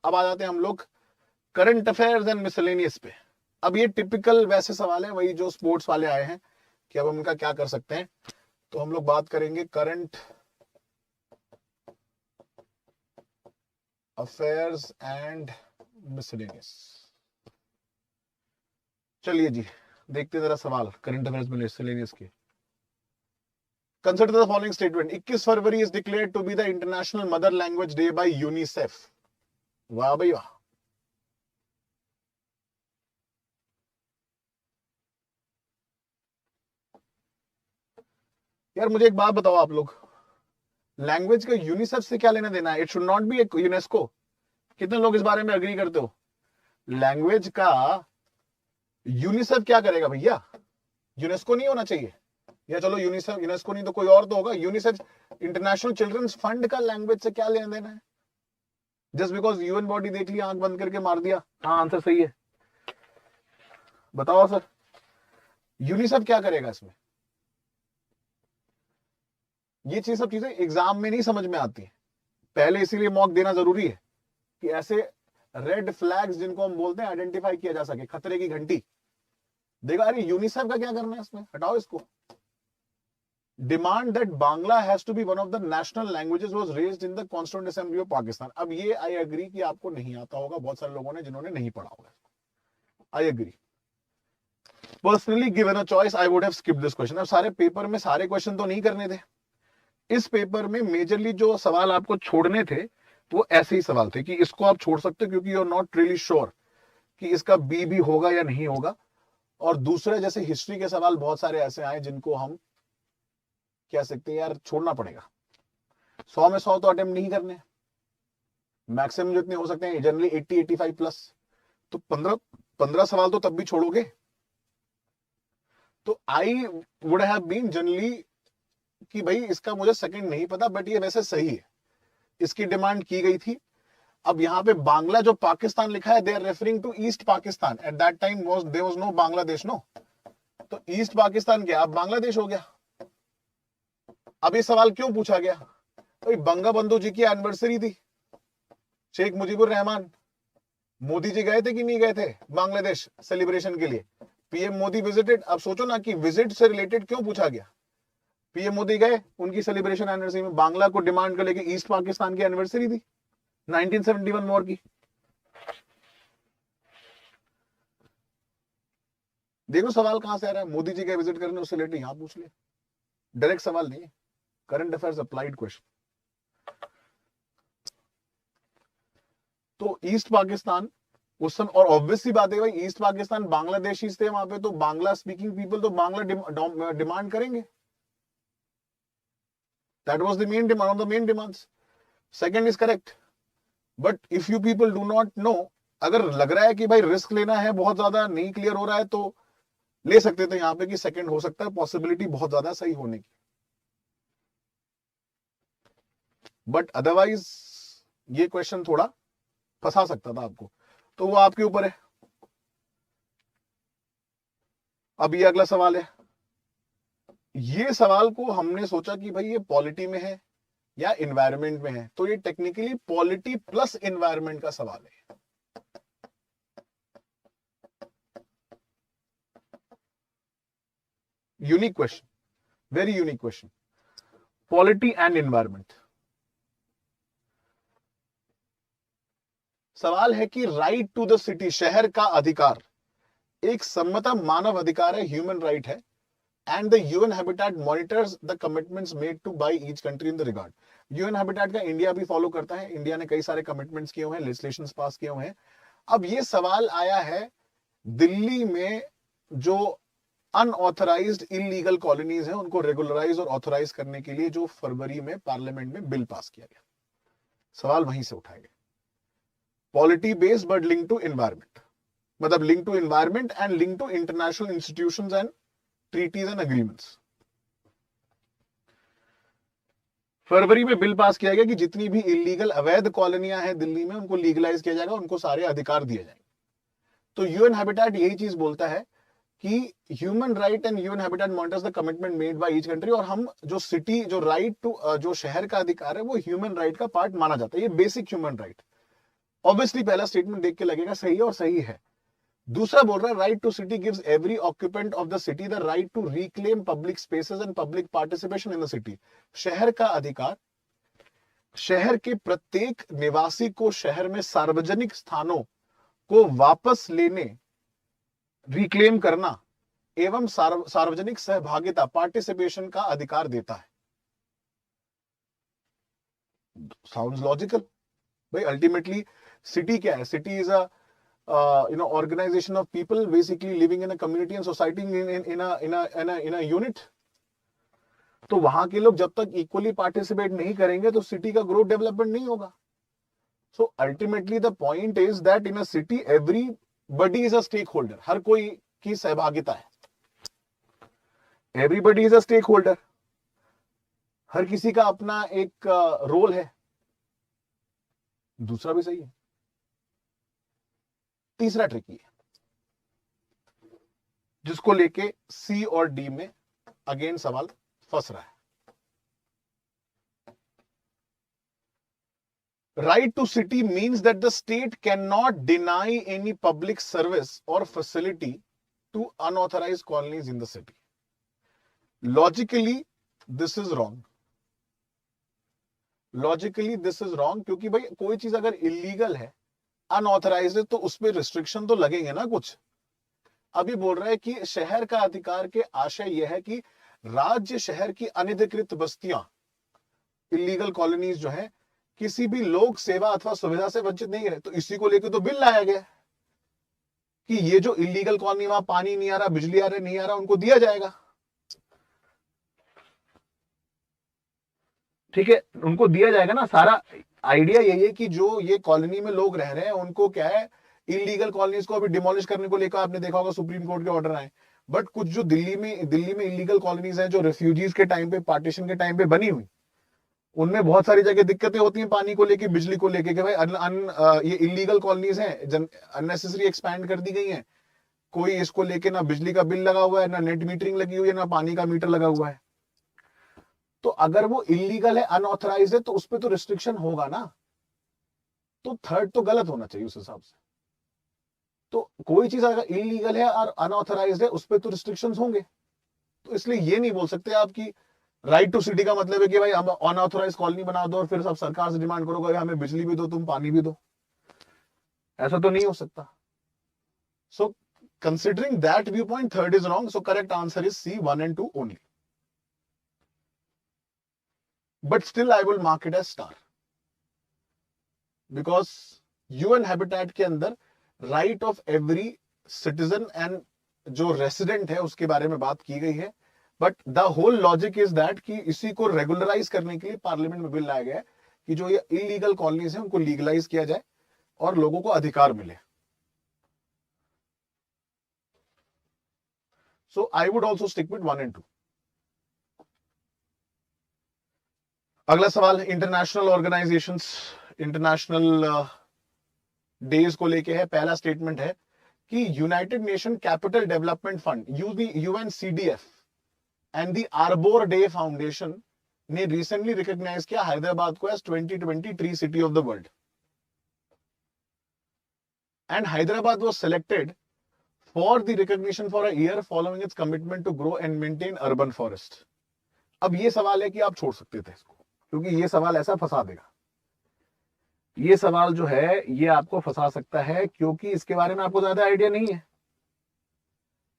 अब आ जाते हैं हम लोग करंट अफेयर्स एंड मिसलेनियस पे। अब ये टिपिकल वैसे सवाल है वही जो स्पोर्ट्स वाले आए हैं कि अब हम इनका क्या कर सकते हैं। तो हम लोग बात करेंगे करंट अफेयर्स एंड मिसलेनियस। चलिए जी देखते हैं जरा सवाल करंट अफेयर्स में मिसलेनियस के। Consider the following statement. 21 February is declared to be the international mother language day by UNICEF. वाह भाई वाह। यार मुझे एक बात बताओ आप लोग, लैंग्वेज का यूनिसेफ से क्या लेना देना है? It should not be UNESCO. कितने लोग इस बारे में अग्री करते हो? लैंग्वेज का यूनिसेफ क्या करेगा भैया? यूनेस्को नहीं होना चाहिए? या चलो यूनिसेफ, यूनेस्को नहीं तो कोई और तो होगा। यूनिसेफ इंटरनेशनल चिल्ड्रंस फंड का लैंग्वेज से क्या लेना देना है? जस्ट बिकॉज यूएन बॉडी देख लिया, आंख बंद करके मार दिया। हाँ आंसर सही है, बताओ सर यूनिसेफ क्या करेगा इसमें? ये चीज सब चीजें एग्जाम में नहीं समझ में आती है, पहले इसीलिए मॉक देना जरूरी है कि ऐसे रेड फ्लैग्स जिनको हम बोलते हैं आइडेंटिफाई किया जा सके, खतरे की घंटी। देखो अरे यूनिसेफ का क्या करना है इसमें, हटाओ इसको। Demand that Bangla has to be one of the national languages was raised in the constituent assembly of Pakistan. अब ये आई एग्री कि आपको नहीं आता होगा, बहुत सारे लोगों ने जिन्होंने नहीं पढ़ा होगा, I agree. Personally given a choice I would have skipped this question. अब सारे पेपर में सारे क्वेश्चन तो नहीं करने थे, इस पेपर में मेजरली जो सवाल आपको छोड़ने थे वो ऐसे ही सवाल थे कि इसको आप छोड़ सकते हो क्योंकि you are not really sure कि इसका बी भी होगा या नहीं होगा। और दूसरे जैसे हिस्ट्री के सवाल बहुत सारे ऐसे आए जिनको हम कह सकते हैं यार छोड़ना पड़ेगा। 100 में 100 तो अटेम्प्ट नहीं करने, मैक्सिमम जितने हो सकते हैं जनरली 80-85 प्लस। तो 15 सवाल तो तब भी छोड़ोगे। तो I would have been generally कि भाई इसका मुझे सेकंड नहीं पता बट ये वैसे सही है, इसकी डिमांड की गई थी। अब यहाँ पे बांग्ला जो पाकिस्तान लिखा है, they are referring to east Pakistan. At that time was there was no Bangladesh no. तो ईस्ट पाकिस्तान क्या अब बांग्लादेश हो गया। अब ये सवाल क्यों पूछा गया? भाई बंगा बंधु जी की एनिवर्सरी थी, शेख मुजीबुर रहमान, मोदी जी गए थे कि नहीं गए थे बांग्लादेश सेलिब्रेशन के लिए? PM Modi visited. अब सोचो ना कि विजिट से रिलेटेड क्यों पूछा गया। पीएम मोदी गए, उनकी सेलिब्रेशन एनिवर्सरी में बांग्ला को डिमांड कर लेके ईस्ट पाकिस्तान की एनिवर्सरी थी 1971 वॉर की। देखो सवाल कहां से आ रहा है, मोदी जी का विजिट करने उससे रिलेटेड यहां पूछ ले, डायरेक्ट सवाल नहीं है, करंट अफेयर्स अप्लाइड क्वेश्चन। तो ईस्ट पाकिस्तान उस समय, और ऑब्वियसली बात है भाई ईस्ट पाकिस्तान बांग्लादेशी थे वहां पे, तो बांग्ला स्पीकिंग पीपल तो बांग्ला डिमांड करेंगे। That was the main demand, one of the main demands. Second is correct. But if you people do not know, अगर लग रहा है कि भाई रिस्क लेना है, बहुत ज्यादा नहीं क्लियर हो रहा है, तो ले सकते थे यहाँ पे कि सेकंड हो सकता है, पॉसिबिलिटी बहुत ज्यादा सही होने की। बट अदरवाइज ये क्वेश्चन थोड़ा फंसा सकता था आपको, तो वो आपके ऊपर है। अब ये अगला सवाल है, ये सवाल को हमने सोचा कि भाई ये पॉलिटी में है या इन्वायरमेंट में है, तो ये टेक्निकली पॉलिटी प्लस इन्वायरमेंट का सवाल है। Unique question, very unique question, polity and environment. सवाल है कि राइट टू द सिटी, शहर का अधिकार, एक सम्मता मानव अधिकार है, ह्यूमन राइट है। And the UN Habitat monitors the commitments made to by each country in the regard. UN Habitat का इंडिया भी फॉलो करता है, इंडिया ने कई सारे कमिटमेंट्स किए हुए हैं, लेजिस्लेशंस पास किए हुए हैं। अब ये सवाल आया है दिल्ली में जो अनऑथराइज्ड इलीगल कॉलोनीज हैं उनको रेगुलराइज और ऑथराइज करने के लिए जो फरवरी में पार्लियामेंट में बिल पास किया गया, सवाल वहीं से उठाए गए। Polity based but link to environment, मतलब link to environment and link to international institutions and treaties and agreements. फरवरी में बिल पास किया गया कि जितनी भी इलीगल अवैध कॉलोनियां हैं दिल्ली में उनको लीगलाइज किया जाएगा, उनको सारे अधिकार दिए जाएंगे। तो यूएन हैबिटेट यही चीज बोलता है कि human right and UN habitat monitors the commitment made by each country, और हम जो सिटी जो राइट टू जो शहर का अधिकार है वो ह्यूमन राइट का पार्ट माना जाता है, ये बेसिक ह्यूमन राइट। ऑब्वियसली पहला स्टेटमेंट देख के लगेगा सही है और सही है। दूसरा बोल रहा है right to city gives every occupant of the city the right to reclaim public spaces and public participation in the city. शहर का अधिकार, शहर के प्रत्येक निवासी को शहर में सार्वजनिक स्थानों को वापस लेने, रिक्लेम करना एवं सार्वजनिक सहभागिता, पार्टिसिपेशन का अधिकार देता है। Sounds logical. भाई अल्टीमेटली सिटी क्या है? City is a organization of people basically living in a community and society in a unit. तो वहां के लोग जब तक इक्वली पार्टिसिपेट नहीं करेंगे तो सिटी का ग्रोथ डेवलपमेंट नहीं होगा। So ultimately the point is that in a city everybody is a stakeholder. हर कोई की सहभागिता है, everybody is a stakeholder, हर किसी का अपना एक रोल है। दूसरा भी सही है। तीसरा ट्रिकी है जिसको लेके सी और डी में अगेन सवाल फंस रहा है। Right to city means that the state can not deny any public service और facility to unauthorised colonies in the city. Logically this is wrong. Logically this is wrong क्योंकि भाई कोई चीज अगर इलीगल है, अनऑथराइज्ड है, तो उसमें रिस्ट्रिक्शन तो लगेंगे ना कुछ। अभी बोल रहा है कि शहर का अधिकार के आशय यह है कि राज्य शहर की अनधिकृत बस्तियां, इलीगल कॉलोनीज जो है, किसी भी लोक सेवा अथवा सुविधा से वंचित नहीं रहे। तो इसी को लेकर तो बिल लाया गया कि ये जो इलीगल कॉलोनी, वहां पानी नहीं आ रहा, बिजली आ रहा, नहीं आ रहा, उनको दिया जाएगा। ठीक है, उनको दिया जाएगा ना। सारा आइडिया यही है कि जो ये कॉलोनी में लोग रह रहे हैं उनको क्या है, इलीगल कॉलोनीज को अभी डिमोलिश करने को लेकर आपने देखा होगा सुप्रीम कोर्ट के ऑर्डर आए। बट कुछ जो दिल्ली में इलीगल कॉलोनीज हैं जो रेफ्यूजीज के टाइम पे, पार्टीशन के टाइम पे बनी हुई, उनमें बहुत सारी जगह दिक्कतें होती हैं पानी को लेके, बिजली को लेके कि भाई ये इलीगल कॉलोनीज हैं, अननेसेसरी एक्सपैंड कर दी गई हैं। कोई इसको लेके ना बिजली का बिल लगा हुआ है, ना नेट मीटरिंग लगी हुई है, ना पानी का मीटर लगा हुआ है। तो अगर वो इलीगल है, अनऑथराइज्ड है, तो उस पर तो रिस्ट्रिक्शन होगा ना। तो थर्ड तो गलत होना चाहिए उस हिसाब से। तो कोई चीज अगर इलीगल है और अनऑथराइज्ड है उस पर तो रिस्ट्रिक्शंस होंगे। तो इसलिए ये नहीं बोल सकते आप कि राइट टू सिटी का मतलब है कि भाई हम अनऑथराइज कॉलोनी बना दो और फिर सब सरकार से डिमांड करोगे हमें बिजली भी दो, तुम पानी भी दो। ऐसा तो नहीं हो सकता। So considering that view point, third is wrong. So correct answer is C, 1 and 2 only. But still I will mark it as star because UN Habitat के अंदर right of every citizen and जो resident है उसके बारे में बात की गई है। But the whole logic is that कि इसी को regularize करने के लिए पार्लियामेंट में बिल लाया गया है कि जो ये illegal colonies हैं उनको legalize किया जाए और लोगों को अधिकार मिले। So I would also stick with 1 and 2. अगला सवाल इंटरनेशनल ऑर्गेनाइजेशंस, इंटरनेशनल डेज को लेके है। पहला स्टेटमेंट है कि United Nation Capital Development Fund UNCDF and the Arbor Day Foundation ने रिसेंटली रिकॉग्नाइज किया हैदराबाद को as 2020 tree city of the world and Hyderabad was selected for the recognition for a year following its commitment to grow and maintain urban forest. अब ये सवाल है कि आप छोड़ सकते थे इसको, क्योंकि ये सवाल ऐसा फंसा देगा। ये सवाल जो है ये आपको फंसा सकता है क्योंकि इसके बारे में आपको ज्यादा आइडिया नहीं है।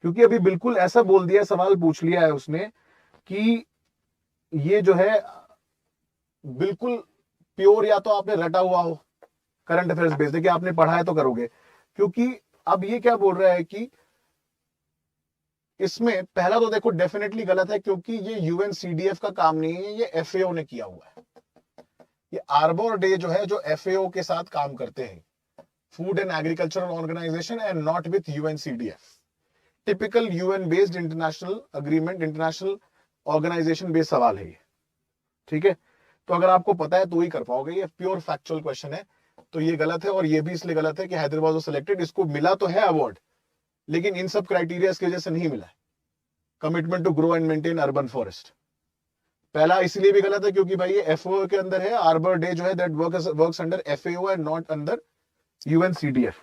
क्योंकि अभी बिल्कुल ऐसा बोल दिया, सवाल पूछ लिया है उसने कि ये जो है बिल्कुल प्योर, या तो आपने रटा हुआ हो करंट अफेयर्स बेस्ड है कि आपने पढ़ा है तो करोगे। क्योंकि अब ये क्या बोल रहा है कि इसमें पहला तो देखो डेफिनेटली गलत है क्योंकि ये UNCDF का काम नहीं है, ये FAO ने किया हुआ है। ये आर्बोर डे जो है जो FAO के साथ काम करते हैं, food and agricultural organization, and not with UNCDF। Typical UN based international agreement, international organization based सवाल है ये। ठीक है, तो अगर आपको पता है तो ही कर पाओगे। ये प्योर फैक्चुअल क्वेश्चन है, तो ये गलत है। और ये भी इसलिए गलत है कि हैदराबाद वाज सिलेक्टेड, इसको मिला तो है अवार्ड लेकिन इन सब क्राइटेरिया की वजह से नहीं मिला है। Commitment to grow and maintain urban forest पहला इसलिए भी गलत है क्योंकि भाई ये FAO के अंदर है। आर्बर डे जो है that works under FAO and not under UNCDF।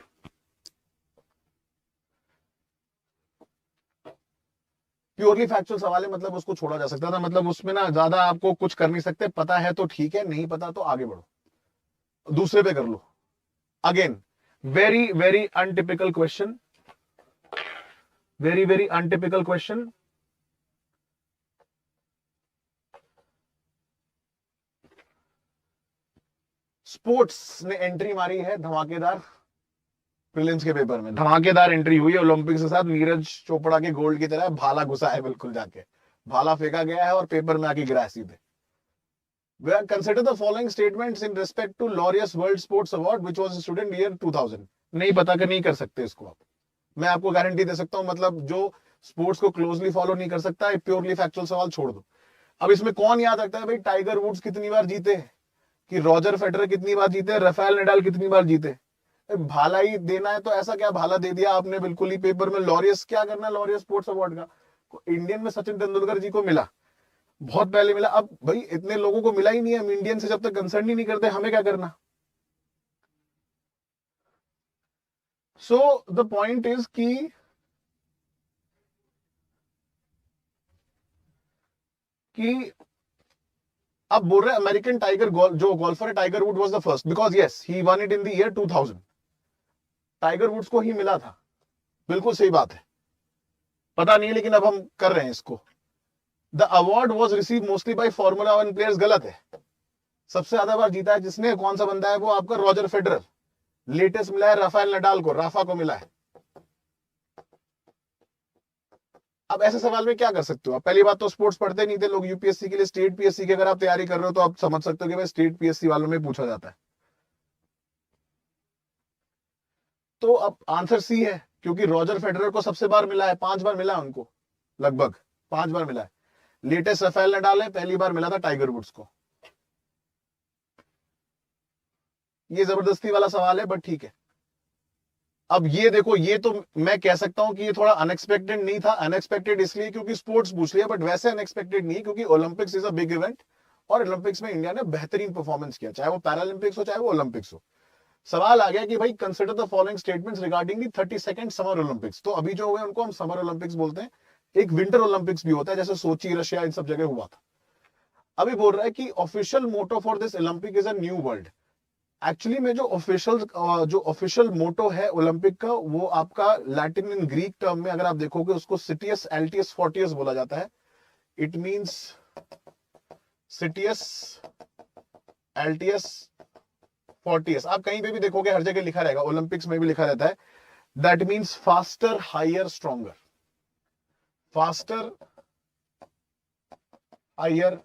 Purely factual सवाल है, मतलब उसको छोड़ा जा सकता था, मतलब उसमें ना ज्यादा आपको कुछ कर नहीं सकते, पता है तो ठीक है, नहीं पता तो आगे बढ़ो, दूसरे पे कर लो। Again very very untypical question, very very untypical question. Sports ने एंट्री मारी है धमाकेदार, प्रीलिम्स के पेपर में धमाकेदार एंट्री हुई है ओलंपिक्स के साथ, नीरज चोपड़ा के गोल्ड की तरह भाला घुसा है, बिल्कुल जाके भाला फेंका गया है और पेपर में आके गिरा है सीधे। Consider the following statements in respect to Laureus world sports award which was student year 2000। नहीं पता कर नहीं कर सकते इसको आप, मैं आपको गारंटी दे सकता हूं, मतलब जो स्पोर्ट्स को क्लोजली फॉलो नहीं कर सकता, प्योरली फैक्चुअल सवाल छोड़ दो। अब इसमें कौन याद रखता है भाई टाइगर वुड्स कितनी बार जीते हैं, कि रॉजर फेडरर कितनी बार जीते, राफेल नडाल कितनी बार जीते। भाला ही देना है तो ऐसा क्या भाला दे दिया आपने बिल्कुल ही पेपर में, लॉरियस क्या करना है लॉरियस स्पोर्ट्स अवार्ड का, इंडियन में सचिन तेंदुलकर जी को मिला, बहुत पहले मिला, अब भाई इतने लोगों को मिला ही नहीं है, हम इंडियन से जब तक कंसर्न ही नहीं करते हमें क्या करना। सो द पॉइंट इज कि अब बोल रहे अमेरिकन टाइगर जो गोल्फर है Tiger Wood was the first, because yes he won it in the year 2000, Tiger Woods को ही मिला था, बिल्कुल सही बात है, पता नहीं लेकिन अब हम कर रहे हैं इसको। The award was receive mostly by formula 1 players, गलत है, सबसे ज्यादा बार जीता है जिसने, कौन सा बंदा है वो आपका, रॉजर फेडरर। लेटेस्ट मिला है राफेल नडाल को, राफा को मिला है। अब ऐसे सवाल में क्या कर सकते हो आप, पहली बात तो स्पोर्ट्स पढ़ते नहीं थे लोग यूपीएससी के लिए, स्टेट पीएससी की अगर आप तैयारी कर रहे हो तो आप समझ सकते हो कि भाई स्टेट पीएससी वालों में पूछा जाता है। तो अब आंसर सी है, क्योंकि रॉजर फेडरर को सबसे बार मिला है, 5 बार मिला है उनको, लगभग 5 बार मिला है। लेटेस्ट राफेल नडाल है, पहली बार मिला था टाइगर वुड्स को। ये जबरदस्ती वाला सवाल है बट ठीक है। अब ये देखो, ये तो मैं कह सकता हूं कि ये थोड़ा अनएक्सपेक्टेड नहीं था, अनएक्सपेक्टेड इसलिए क्योंकि स्पोर्ट्स पूछ लिया, बट वैसे अनएक्सपेक्टेड नहीं क्योंकि Olympics is a big event, और ओलंपिक्स में इंडिया ने बेहतरीन परफॉर्मेंस किया, चाहे वो पैरालंपिक्स हो चाहे वो ओलंपिक्स हो। सवाल आ गया कि भाई consider the following statements regarding the 32nd summer Olympics. तो अभी जो हुए उनको हम समर ओलंपिक्स बोलते हैं, एक विंटर ओलंपिक्स भी होता है जैसे सोची रशिया इन सब जगह हुआ था। अभी बोल रहा है कि official motto for this Olympic is a new world. Actually में जो ऑफिशियल मोटो है ओलंपिक का, वो आपका लैटिन इन ग्रीक टर्म में अगर आप देखोगे उसको सिटियस एल्टियस फोर्टियस बोला जाता है। इट मींस सिटियस एल्टियस फोर्टियस, आप कहीं पे भी देखोगे हर जगह लिखा रहेगा, ओलंपिक्स में भी लिखा रहता है। That means faster higher stronger, faster higher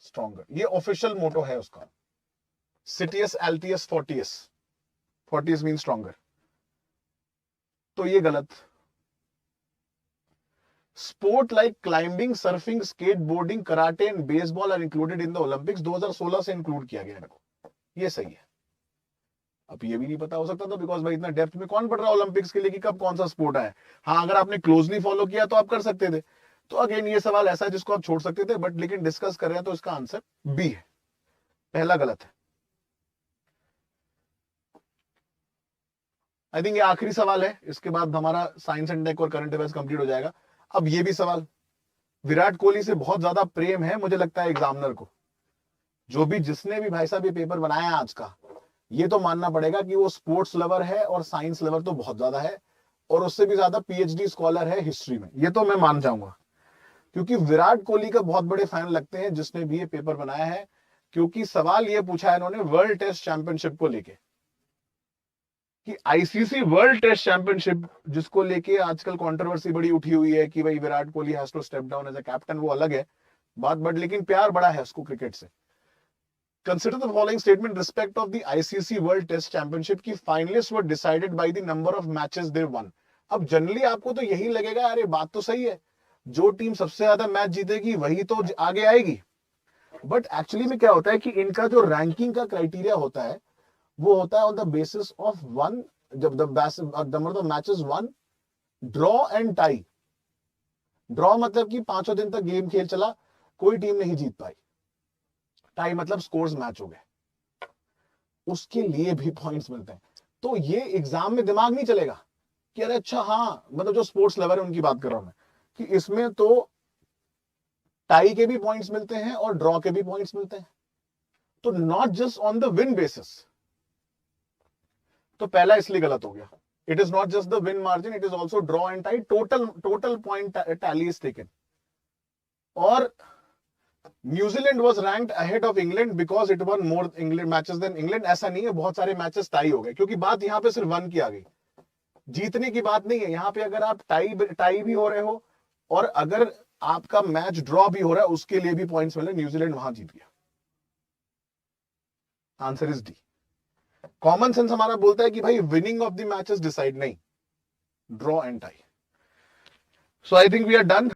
stronger, ये ऑफिशियल मोटो है उसका। सिटियस एल्टियस फोर्टियस, फोर्टियस मीन स्ट्रॉन्गर, तो ये गलत। Sport like climbing, surfing, skateboarding, karate and baseball are included in the Olympics, 2016 से इंक्लूड किया गया है, ये सही है। अब ये भी नहीं पता हो सकता था बिकॉज भाई इतना डेप्थ में कौन पढ़ रहा है ओलंपिक्स के लिए कि कब कौन सा स्पोर्ट है। हाँ अगर आपने क्लोजली फॉलो किया तो आप कर सकते थे। तो अगेन ये सवाल ऐसा है जिसको आप छोड़ सकते थे, बट लेकिन डिस्कस कर रहे हैं तो इसका आंसर बी है, पहला गलत है। आई थिंक ये आखिरी सवाल है, इसके बाद हमारा साइंस एंड टेक और करंट अफेयर्स कंप्लीट हो जाएगा। अब ये भी सवाल, विराट कोहली से बहुत ज्यादा प्रेम है मुझे लगता है एग्जामिनर को, जो भी जिसने भी भाई साहब ये पेपर बनाया आज का, ये तो मानना पड़ेगा कि वो स्पोर्ट्स लवर है और साइंस लवर तो बहुत ज्यादा है, और उससे भी ज्यादा पीएचडी स्कॉलर है हिस्ट्री में, ये तो मैं मान जाऊंगा, क्योंकि विराट कोहली का बहुत बड़े फैन लगते हैं जिसने भी ये पेपर बनाया है। क्योंकि सवाल ये पूछा है इन्होंने वर्ल्ड टेस्ट चैंपियनशिप को लेके, कि आईसीसी वर्ल्ड टेस्ट चैंपियनशिप जिसको लेके आजकल कंट्रोवर्सी बड़ी उठी हुई है कि भाई Virat Kohli has to step down as a captain, वो अलग है बात, बट लेकिन प्यार बड़ा है उसको क्रिकेट से। Consider the following statement in respect of the ICC World Test Championship की finalists were decided by the number of matches they won। अब जनरली आपको तो यही लगेगा अरे बात तो सही है, जो टीम सबसे ज्यादा मैच जीतेगी वही तो आगे आएगी, बट एक्चुअली में क्या होता है कि इनका जो रैंकिंग का क्राइटेरिया होता है वो होता है on the basis of won, जब the number of matches won, draw and tie. Draw मतलब कि 5 दिन तक गेम खेल चला, कोई टीम नहीं जीत पाई, टाई मतलब स्कोर्स मैच हो गए। उसके लिए भी पॉइंट्स मिलते हैं। तो ये एग्जाम में दिमाग नहीं चलेगा कि अरे अच्छा, हाँ मतलब जो स्पोर्ट्स लवर है उनकी बात कर रहा हूं मैं, कि इसमें तो टाई के भी पॉइंट्स मिलते हैं और ड्रॉ के भी पॉइंट्स मिलते हैं, तो not just on the win basis. तो पहला इसलिए गलत हो गया, it is not just the win margin, it is also draw and tie, total point tally is taken. और New Zealand was ranked ahead of England because it won more England matches than England. ऐसा नहीं है, बहुत सारे matches tie हो गए, क्योंकि बात यहां पे सिर्फ वन की आ गई, जीतने की बात नहीं है यहां पे। अगर आप टाई भी हो रहे हो और अगर आपका मैच ड्रॉ भी हो रहा है, उसके लिए भी पॉइंट्स मिले, न्यूजीलैंड वहां जीत गया। Answer is D. Common sense हमारा बोलता है कि भाई winning of the matches decide, नहीं, draw and tie. So I think we are done.